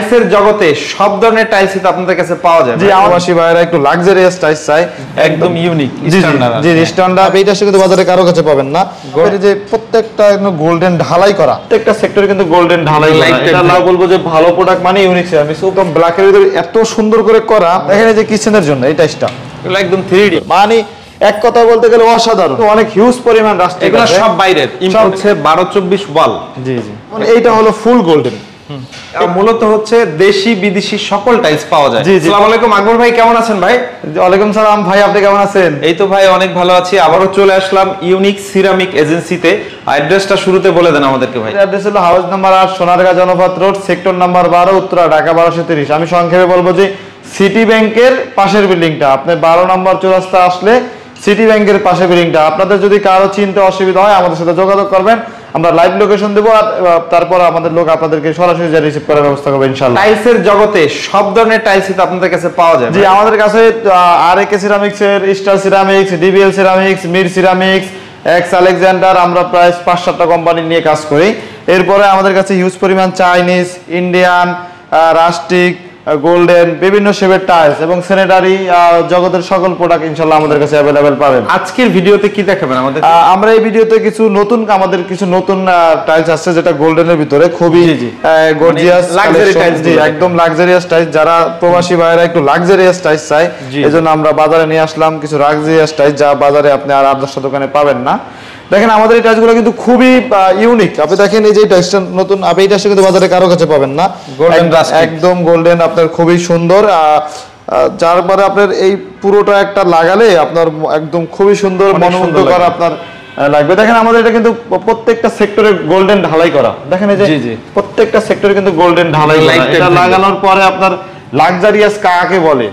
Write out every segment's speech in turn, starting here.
টাইলসের জগতে সব ধরনের টাইলস কিন্তু আপনাদের কাছে পাওয়া যায়। জি, প্রবাসী ভাইরা একটু লাক্সারিয়াস টাইলস চাই, একদম ইউনিক স্ট্যান্ডার্ড। জি, স্ট্যান্ডার্ড এইটা কিন্তু বাজারে কারো কাছে পাবেন না। এই যে প্রত্যেকটা একদম গোল্ডেন ঢালাই করা, প্রত্যেকটা সেক্টরে কিন্তু গোল্ডেন ঢালাই করা। এটা না বলবো যে ভালো প্রোডাক্ট মানে ইউনিক সিরামিক্স, একদম ব্ল্যাকের ভিতরে এত সুন্দর করে করা। দেখেন এই যে কিচেনের জন্য এই টাইলসটা এগুলো একদম 3D, মানে এক কথা বলতে গেলে অসাধারণ। অনেক হিউজ পরিমাণ রাস্তা, এগুলো সব বাইরের ইম্পোর্ট হচ্ছে 12-24 ওয়াল। জি জি, মানে এইটা হলো ফুল গোল্ডেন। মূলত হচ্ছে দেশি বিদেশি সকল টাইলস পাওয়া যায়। জি জি। আসসালামু আলাইকুম আকবর ভাই, কেমন আছেন ভাই? ওয়ালাইকুম সালাম ভাই, আপনি কেমন আছেন? এই তো ভাই অনেক ভালো আছি। আবারও চলে আসলাম ইউনিক সিরামিক এজেন্সিতে। অ্যাড্রেসটা শুরুতে বলে দেন আমাদেরকে ভাই। অ্যাড্রেস হলো house number 8 Sonargaon Janapath road, sector number 12, Uttara, Dhaka 1230। আমি সংক্ষেপে বলবো যে সিটি ব্যাংকের পাশের বিল্ডিংটা, আপনি 12 নম্বর চৌরাস্তা আসলে সিটি ব্যাংকের পাশের বিল্ডিংটা। আপনাদের যদি কারো চিনতে অসুবিধা হয় আমাদের সাথে যোগাযোগ করবেন, আমরা লাইভ লোকেশন দেবো, আর তারপর আমাদের লোক আপনাদেরকে সরাসরি রিসিভ করার ব্যবস্থা করবে ইনশাআল্লাহ। টাইলসের জগতে সব ধরনের টাইলস কিন্তু আপনাদের কাছে পাওয়া যায়। জি, আমাদের কাছে আরএকে সিরামিক্স এর, star ceramics, DBL ceramics, Mir ceramics, x Alexander, আমরা প্রায় 5-7টা কোম্পানি নিয়ে কাজ করি। এরপরে আমাদের কাছে হিউজ পরিমাণ চাইনিজ, ইন্ডিয়ান, রাস্টিক, গোল্ডেন, বিভিন্ন শেপের টাইলস এবং স্যানিটারি জগতের সকল প্রোডাক্ট ইনশাআল্লাহ আমাদের কাছে अवेलेबल পাবেন। আজকের ভিডিওতে কি দেখাবেন আমাদের? আমরা এই ভিডিওতে আমাদের কিছু নতুন টাইলস আসছে, যেটা গোল্ডেনের ভিতরে খুবই গর্জিয়াস লাক্সারি টাইলস। জি, একদম লাক্সারিয়াস টাইলস। যারা প্রবাসী ভাইরা একটু লাক্সারিয়াস টাইলস চাই, এজন্য আমরা বাজারে নিয়ে আসলাম কিছু লাক্সারিয়াস টাইলস, যা বাজারে আপনি আর 8-10টা দোকানে পাবেন না। দেখেন আমাদের এই টাইলসগুলো কিন্তু খুবই ইউনিক। আপনি দেখেন এই যে টাইলসটা নতুন, আপনি এই টাইলসটা কিন্তু বাজারে কারো কাছে পাবেন না। একদম গোল্ডেন, আপনার খুবই সুন্দর। যার পরে আপনার এই পুরোটা একটা লাগালে আপনার একদম খুবই সুন্দর, মনোমুগ্ধকর আপনার লাগবে। দেখেন আমাদের এটা কিন্তু প্রত্যেকটা সেক্টরে গোল্ডেন ঢালাই করা। দেখেন এই যে প্রত্যেকটা সেক্টরে কিন্তু গোল্ডেন ঢালাই করা। এটা লাগানোর পরে আপনার লাক্সারিয়াস কাকে বলে,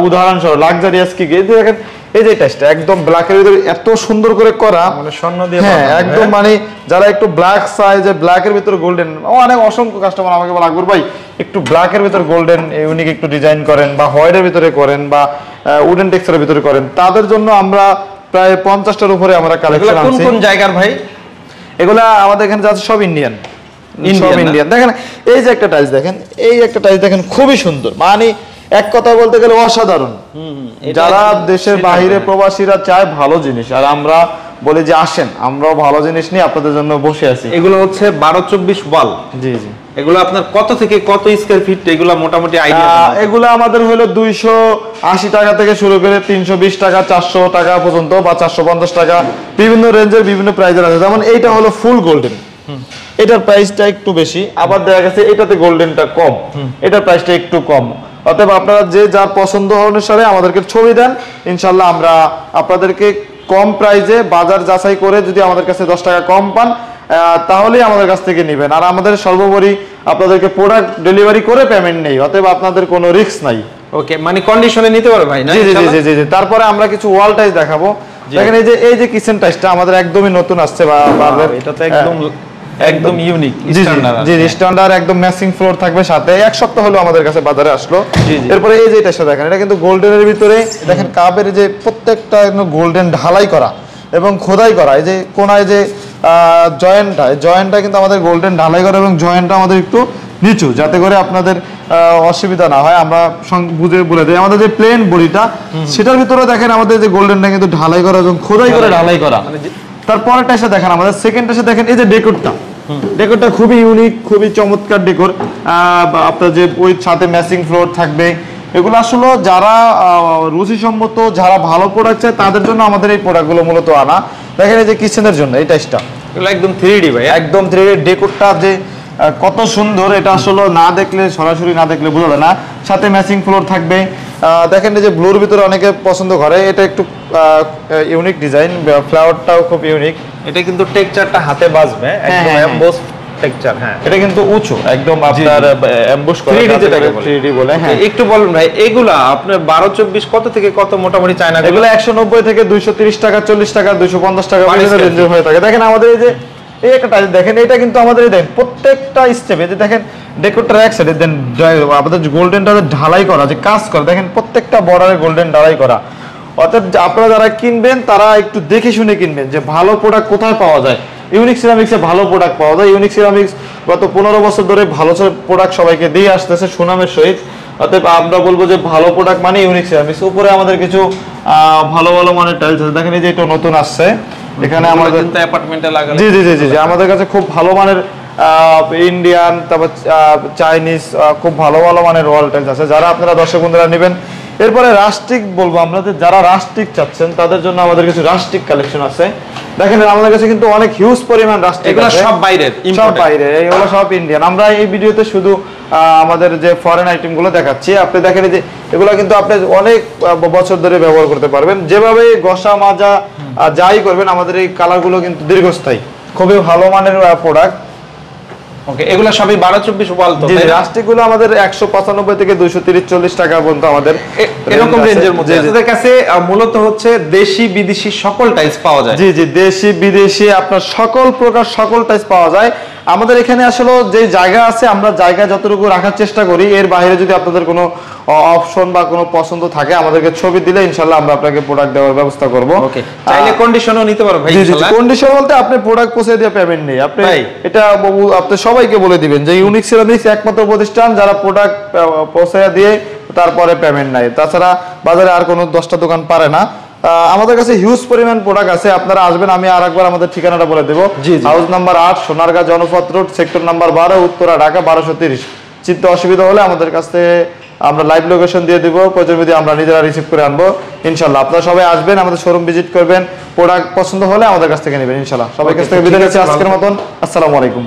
উদাহরণস্বরূপ লাক্সারিয়াস কি, দেখেন এই যে টাইলসটা একদম ব্ল্যাকের ভিতরে এত সুন্দর করে করা, মানে স্বর্ণ দিয়ে। হ্যাঁ, একদম মানে যারা একটু ব্ল্যাক চায়, যে ব্ল্যাকের ভিতরে গোল্ডেন, অনেক অসংখ্য কাস্টমার আমাকে বলে আকবর ভাই একটু ব্ল্যাকের ভিতরে গোল্ডেন ইউনিক একটু ডিজাইন করেন, বা হোয়াইটের ভিতরে করেন, বা উডেন টেক্সচারের ভিতরে করেন। তাদের জন্য আমরা প্রায় 50টার উপরে আমরা কালেকশন আনছি। কোন জায়গার ভাই এগুলা? আমাদের এখানে যাচ্ছে সব ইন্ডিয়ান। দেখেন এই যে একটা টাইলস দেখেন, এই একটা টাইলস দেখেন খুবই সুন্দর, মানে এক কথা বলতে গেলে অসাধারণ। যারা দেশের বাইরে প্রবাসীরা চায় ভালো জিনিস, আর আমরা বলি যে আসেন আমরাও ভালো জিনিস নিয়ে আপনাদের জন্য বসে আছি। এগুলো হচ্ছে 12-24 ওয়াল। জি জি। এগুলো আপনার কত থেকে কত স্কয়ার ফিট এগুলো মোটামুটি আইডিয়া? এগুলো আমাদের হলো 280 টাকা থেকে শুরু করে 320 টাকা, 400 টাকা পর্যন্ত, বা 450 টাকা, বিভিন্ন রেঞ্জের বিভিন্ন প্রাইজের আছে। যেমন এইটা হলো ফুল গোল্ডেন, এটার প্রাইসটা একটু বেশি। আবার দেখা গেছে এটাতে গোল্ডেনটা কম, এটার প্রাইসটা একটু কম। অতএব আপনারা যে যার পছন্দ অনুসারে আমাদেরকে ছবি দেন, ইনশাল্লাহ আমরা আপনাদেরকে কম প্রাইজে বাজার যাচাই করে যদি আমাদের কাছে 10 টাকা কম পান, তাহলেই আমাদের কাছ থেকে নেবেন। আর আমাদের সর্বোপরি আপনাদেরকে প্রোডাক্ট ডেলিভারি করে পেমেন্ট নেই, অতএব আপনাদের কোনো রিস্ক নাই। ওকে, মানে কন্ডিশনে নিতে পারবে ভাই না? জি জি জি জি। তারপরে আমরা কিছু ওয়াল টাইলস দেখাবো। দেখেন এই যে কিচেন টাইলসটা আমাদের একদমই নতুন আসছে, বা এটা তো একদম ইউনিক স্ট্যান্ডার্ড। জি, স্ট্যান্ডার্ড একদম ম্যাচিং ফ্লোর থাকবে সাথে। এক সপ্তাহ হলো আমাদের কাছে বাজারে আসলো। এরপরে এই যে টাইলসটা দেখেন, এটা কিন্তু গোল্ডেনের ভিতরে দেখেন কাপের যে প্রত্যেকটা একদম গোল্ডেন ঢালাই করা এবং খোদাই করা। এই যে কোনায় যে জয়েন্টটা কিন্তু আমাদের গোল্ডেন ঢালাই করা, এবং জয়েন্টটা আমাদের একটু নিচু, যাতে করে আপনাদের অসুবিধা না হয়। আমরা বুঝে বলে দিই, আমাদের যে প্লেন বডিটা সেটার ভিতরে দেখেন আমাদের যে গোল্ডেনটা কিন্তু ঢালাই করা এবং খোদাই করে ঢালাই করা। তারপরেরটা এসে দেখেন আমাদের সেকেন্ড এসে দেখেন এই যে ডেকোরটা খুবই ইউনিক, খুবই চমৎকার ডেকোর। আপনার যে ওই সাথে ম্যাচিং ফ্লোর থাকবে। এগুলো আসলে যারা রুচিসম্মত, যারা ভালো প্রোডাক্ট চায় তাদের জন্য আমাদের এই প্রোডাক্টগুলো মূলত আনা। দেখেন এই যে কিচেনের জন্য এই টাইলসটা এগুলো একদম 3D ভাই, একদম 3D। ডেকোরটা যে কত সুন্দর, এটা আসলে না দেখলে, সরাসরি না দেখলে বোঝা যায় না। সাথে ম্যাচিং ফ্লোর থাকবে। দেখেন এই যে ব্লুর ভিতরে অনেকে পছন্দ করে, এটা একটু ইউনিক ডিজাইন, ফ্লাওয়ারটাও খুব ইউনিক। এটা কিন্তু টেক্সচারটা হাতে বাজবে, একদম এমবোস টেক্সচার। হ্যাঁ, এটা কিন্তু উঁচু একদম, আপনার এমবোস করা 3D বলে। হ্যাঁ, একটু বলুন ভাই, এগুলা আপনার 12-24 কত থেকে কত মোটামুটি চায়না? এগুলো 190 থেকে 230 টাকা, 40 টাকা, 250 টাকা রেঞ্জে হয়ে থাকে। দেখেন আমাদের এই যে এই একটা টাইলস দেখেন, এটা কিন্তু আমাদের দেখেন প্রত্যেকটা স্টেপে যে দেখেন ডেকোরটার এক সাইডে দেন আমাদের গোল্ডেনটা ঢালাই করা, যে কাজ করা, দেখেন প্রত্যেকটা বর্ডারে গোল্ডেন ঢালাই করা। অর্থাৎ আপনারা যারা কিনবেন তারা একটু দেখে শুনে কিনবেন যে ভালো প্রোডাক্ট কোথায় পাওয়া যায়। ইউনিক সিরামিক্সে ভালো প্রোডাক্ট পাওয়া যায়। ইউনিক সিরামিক্স গত 15 বছর ধরে ভালো প্রোডাক্ট সবাইকে দিয়ে আসতেছে সুনামের সহিত। অতএব আমরা বলবো যে ভালো প্রোডাক্ট মানে ইউনিক সিরামিক্স। উপরে আমাদের কিছু ভালো ভালো মানের টাইলস আছে, দেখেন এই যে এটা নতুন আসছে এখানে আমাদের কিন্তু অ্যাপার্টমেন্টে লাগালে জি জি জি জি আমাদের কাছে খুব ভালো মানের ইন্ডিয়ান তারপর চাইনিজ খুব ভালো ভালো মানের ওয়াল টাইলস আছে, যারা আপনারা দর্শক বন্ধুরা নেবেন। এরপরে রাস্টিক বলবো আমরা, যারা রাস্টিক চাচ্ছেন তাদের জন্য আমাদের কিছু রাস্টিক কালেকশন আছে। দেখেন আমাদের কাছে কিন্তু অনেক হিউজ পরিমাণ রাস্টিক এগুলো আছে, সব বাইরের, সব বাইরে, এইগুলো সব ইন্ডিয়ান। আমরা এই ভিডিওতে শুধু আমাদের যে ফরেন আইটেম গুলো দেখাচ্ছি। আপনি দেখেন যে এগুলো কিন্তু আপনি অনেক বছর ধরে ব্যবহার করতে পারবেন, যেভাবে ঘষা মাজা যাই করবেন আমাদের এই কালার গুলো কিন্তু দীর্ঘস্থায়ী, খুবই ভালো মানের প্রোডাক্ট। ওকে, এগুলো সবই 12-24 ওয়াল তো। জি, রাস্টিক গুলো আমাদের 195 থেকে 230-40 টাকা পর্যন্ত আমাদের এরকম রেঞ্জের মধ্যে। আপনাদের কাছে মূলত হচ্ছে দেশি বিদেশি সকল টাইলস পাওয়া যায়। জি জি, দেশি বিদেশি আপনার সকল প্রকার সকল টাইলস পাওয়া যায় আমাদের এখানে। আসলে যে জায়গা আছে আমরা জায়গা যতটুকু রাখার চেষ্টা করি, এর বাইরে যদি আপনাদের কোনো অপশন বা কোনো পছন্দ থাকে আমাদেরকে ছবি দিলে ইনশাআল্লাহ আমরা আপনাকে প্রোডাক্ট দেওয়ার ব্যবস্থা করব। ওকে, চাইলে কন্ডিশনও নিতে পারো ভাই ইনশাআল্লাহ। কন্ডিশন বলতে আপনি প্রোডাক্ট পৌঁছে দিয়ে পেমেন্ট নেই, আপনি এটা আপনি সবাইকে বলে দিবেন যে ইউনিক সিরামিক্স একমাত্র প্রতিষ্ঠান যারা প্রোডাক্ট পৌঁছে দিয়ে তারপরে পেমেন্ট নাই। তাছাড়া বাজারে আর কোনো 10টা দোকান পারে না। আমাদের কাছে হিউজ পরিমাণ প্রোডাক্ট আছে, আপনারা আসবেন। আমি আরেকবার আমাদের ঠিকানাটা বলে দেবো। House number 8 Sonargaon Janapath road, sector number 12, Uttara, Dhaka 1230। চিন্তা অসুবিধা হলে আমাদের কাছে আমরা লাইভ লোকেশন দিয়ে দিব, প্রয়োজন যদি আমরা নিজেরা রিসিভ করে আনবো ইনশাল্লাহ। আপনারা সবাই আসবেন, আমাদের শোরুম ভিজিট করবেন, প্রোডাক্ট পছন্দ হলে আমাদের কাছ থেকে নেবেন ইনশাল্লাহ। সবাই কাছ থেকে বিদায় নিচ্ছি আজকের মতন। আসসালামু আলাইকুম।